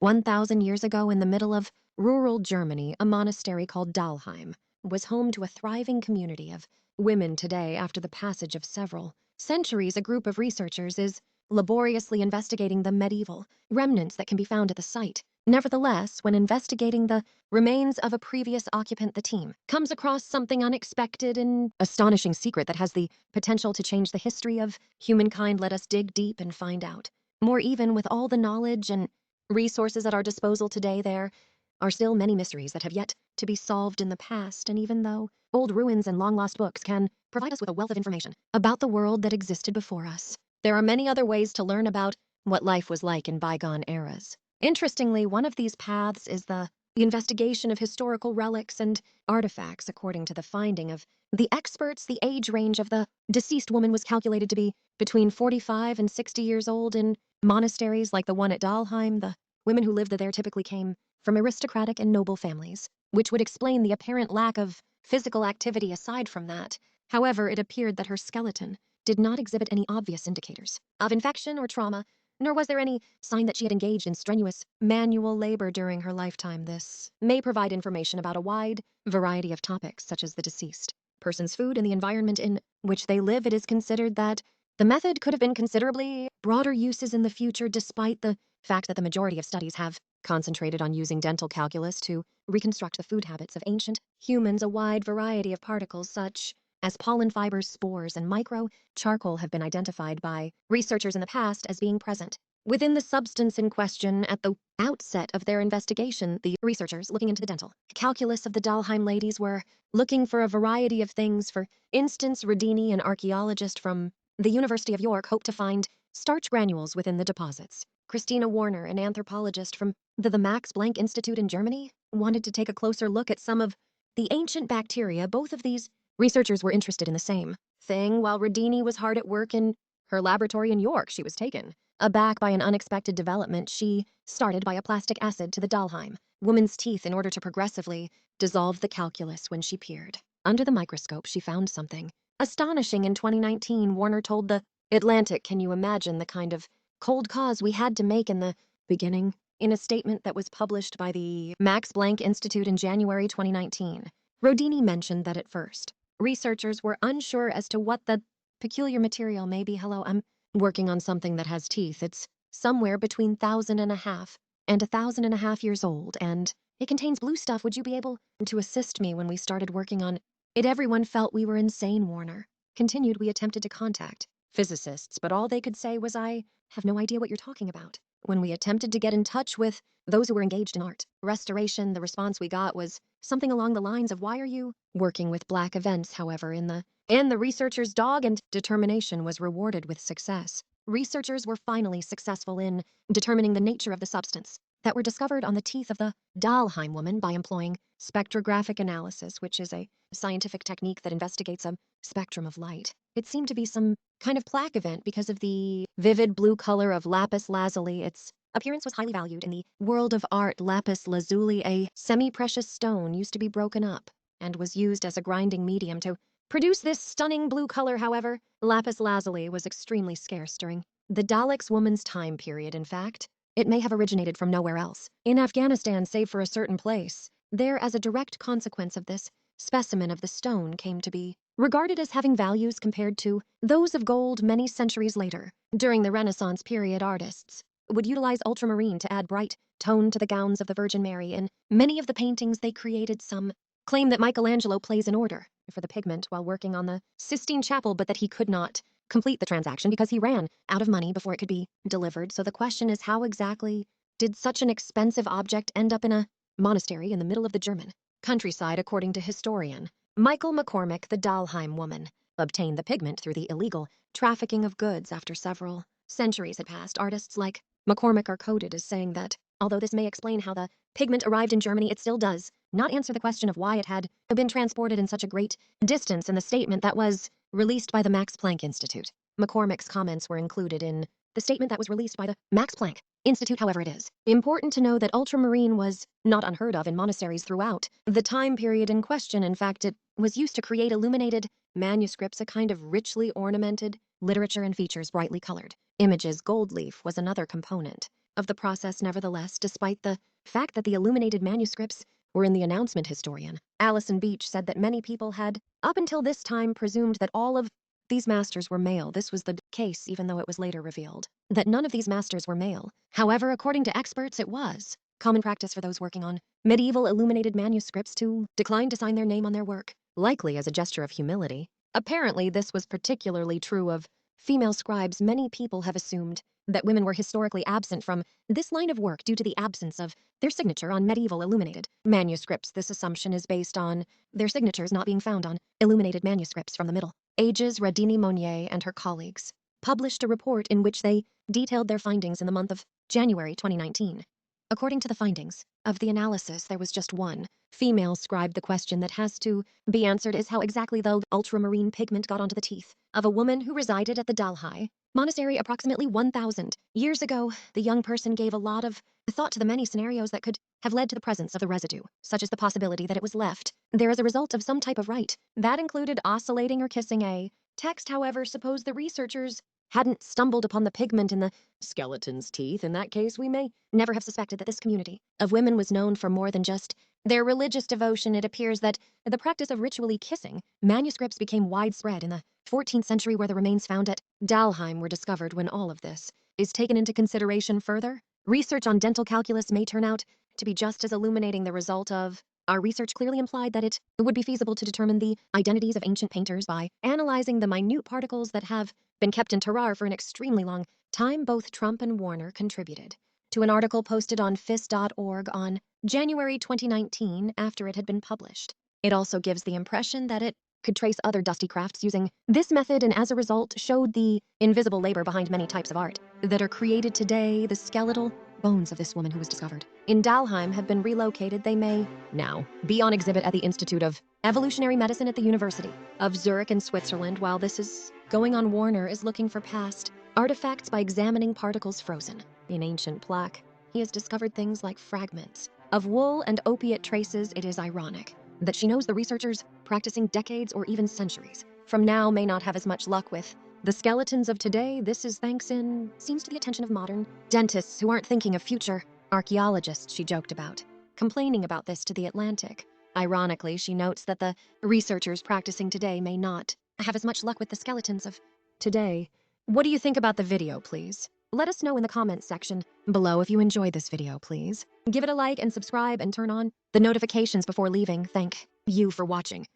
1,000 years ago, in the middle of rural Germany, a monastery called Dalheim was home to a thriving community of women. Today, after the passage of several centuries, a group of researchers is laboriously investigating the medieval remnants that can be found at the site. Nevertheless, when investigating the remains of a previous occupant, the team comes across something unexpected and astonishing secret that has the potential to change the history of humankind. Let us dig deep and find out more. Even with all the knowledge and resources at our disposal today, there are still many mysteries that have yet to be solved in the past. And even though old ruins and long-lost books can provide us with a wealth of information about the world that existed before us, there are many other ways to learn about what life was like in bygone eras. Interestingly, one of these paths is the investigation of historical relics and artifacts. According to the finding of the experts, the age range of the deceased woman was calculated to be between 45 and 60 years old. In monasteries like the one at Dalheim, the women who lived there typically came from aristocratic and noble families, which would explain the apparent lack of physical activity. Aside from that, however, it appeared that her skeleton did not exhibit any obvious indicators of infection or trauma, nor was there any sign that she had engaged in strenuous manual labor during her lifetime. This may provide information about a wide variety of topics, such as the deceased person's food and the environment in which they live. It is considered that the method could have been considerably broader uses in the future, despite the fact that the majority of studies have concentrated on using dental calculus to reconstruct the food habits of ancient humans. A wide variety of particles, such as pollen fibers, spores, and micro charcoal, have been identified by researchers in the past as being present within the substance in question. At the outset of their investigation, the researchers looking into the dental calculus of the Dalheim ladies were looking for a variety of things. For instance, Rodini, an archaeologist from the University of York, hoped to find starch granules within the deposits. Christina Warner, an anthropologist from the Max Planck Institute in Germany, wanted to take a closer look at some of the ancient bacteria. Both of these researchers were interested in the same thing. While Rodini was hard at work in her laboratory in York, she was taken aback by an unexpected development. She started by a plastic acid to the Dalheim woman's teeth in order to progressively dissolve the calculus. When she peered under the microscope, she found something astonishing. In 2019, Warner told the Atlantic, "Can you imagine the kind of cold cause we had to make in the beginning?" In a statement that was published by the Max Planck Institute in January 2019, Rodini mentioned that at first, researchers were unsure as to what the peculiar material may be. "Hello, I'm working on something that has teeth. It's somewhere between 1,500 and 1,500 years old, and it contains blue stuff. Would you be able to assist me?" When we started working on it, everyone felt we were insane, Warner continued. "We attempted to contact physicists, but all they could say was, 'I have no idea what you're talking about.' When we attempted to get in touch with those who were engaged in art restoration, the response we got was something along the lines of, 'Why are you working with black events?'" However, in the end, the researchers' dogged and determination was rewarded with success. Researchers were finally successful in determining the nature of the substance that were discovered on the teeth of the Dalheim woman by employing spectrographic analysis, which is a scientific technique that investigates a spectrum of light. It seemed to be some kind of plaque event because of the vivid blue color of lapis lazuli. Its appearance was highly valued in the world of art. Lapis lazuli, a semi-precious stone, used to be broken up and was used as a grinding medium to produce this stunning blue color. However, lapis lazuli was extremely scarce during the Daleks woman's time period. In fact, it may have originated from nowhere else in Afghanistan, save for a certain place. There, as a direct consequence of this, specimen of the stone came to be regarded as having values compared to those of gold. Many centuries later, during the Renaissance period, artists would utilize ultramarine to add bright tone to the gowns of the Virgin Mary. In many of the paintings they created, some claim that Michelangelo plays an order for the pigment while working on the Sistine Chapel, but that he could not complete the transaction because he ran out of money before it could be delivered. So the question is, how exactly did such an expensive object end up in a monastery in the middle of the German countryside? According to historian Michael McCormick, the Dalheim woman obtained the pigment through the illegal trafficking of goods. After several centuries had passed, artists like McCormick are quoted as saying that, although this may explain how the pigment arrived in Germany, it still does not answer the question of why it had been transported in such a great distance. In the statement that was released by the Max Planck Institute, McCormick's comments were included in the statement that was released by the Max Planck Institute. However, it is important to know that ultramarine was not unheard of in monasteries throughout the time period in question. In fact, it was used to create illuminated manuscripts, a kind of richly ornamented literature and features brightly colored images. Gold leaf was another component of the process nevertheless, despite the fact that the illuminated manuscripts were in the announcement. Historian Alison Beach said that many people had, up until this time, presumed that all of these masters were male. This was the case, even though it was later revealed that none of these masters were male. However, according to experts, it was common practice for those working on medieval illuminated manuscripts to decline to sign their name on their work, likely as a gesture of humility. Apparently, this was particularly true of female scribes. Many people have assumed that women were historically absent from this line of work due to the absence of their signature on medieval illuminated manuscripts. This assumption is based on their signatures not being found on illuminated manuscripts from the Middle Ages. Radini Monnier and her colleagues published a report in which they detailed their findings in the month of January 2019. According to the findings of the analysis, there was just one female scribe. The question that has to be answered is how exactly the ultramarine pigment got onto the teeth of a woman who resided at the Dalhai monastery approximately 1,000 years ago. The young person gave a lot of thought to the many scenarios that could have led to the presence of the residue, such as the possibility that it was left there as a result of some type of rite. That included oscillating or kissing a text. However, suppose the researchers hadn't stumbled upon the pigment in the skeleton's teeth. In that case, we may never have suspected that this community of women was known for more than just their religious devotion. It appears that the practice of ritually kissing manuscripts became widespread in the 14th century, where the remains found at Dalheim were discovered. When all of this is taken into consideration further, research on dental calculus may turn out to be just as illuminating. The result of our research clearly implied that it would be feasible to determine the identities of ancient painters by analyzing the minute particles that have been kept in terrar for an extremely long time. Both Trump and Warner contributed to an article posted on FIS.org on January 2019 after it had been published. It also gives the impression that it could trace other dusty crafts using this method, and as a result showed the invisible labor behind many types of art that are created today. The skeletal bones of this woman who was discovered in Dalheim have been relocated. They may now be on exhibit at the Institute of Evolutionary Medicine at the University of Zurich in Switzerland. While this is going on, Warner is looking for past artifacts by examining particles frozen in ancient plaque. He has discovered things like fragments of wool and opiate traces. It is ironic that she knows the researchers practicing decades or even centuries from now may not have as much luck with the skeletons of today. This is thanks in seems to the attention of modern dentists who aren't thinking of future archaeologists. She joked about complaining about this to The Atlantic. Ironically, she notes that the researchers practicing today may not have as much luck with the skeletons of today. What do you think about the video, please? Let us know in the comments section below. If you enjoyed this video, please give it a like and subscribe and turn on the notifications before leaving. Thank you for watching.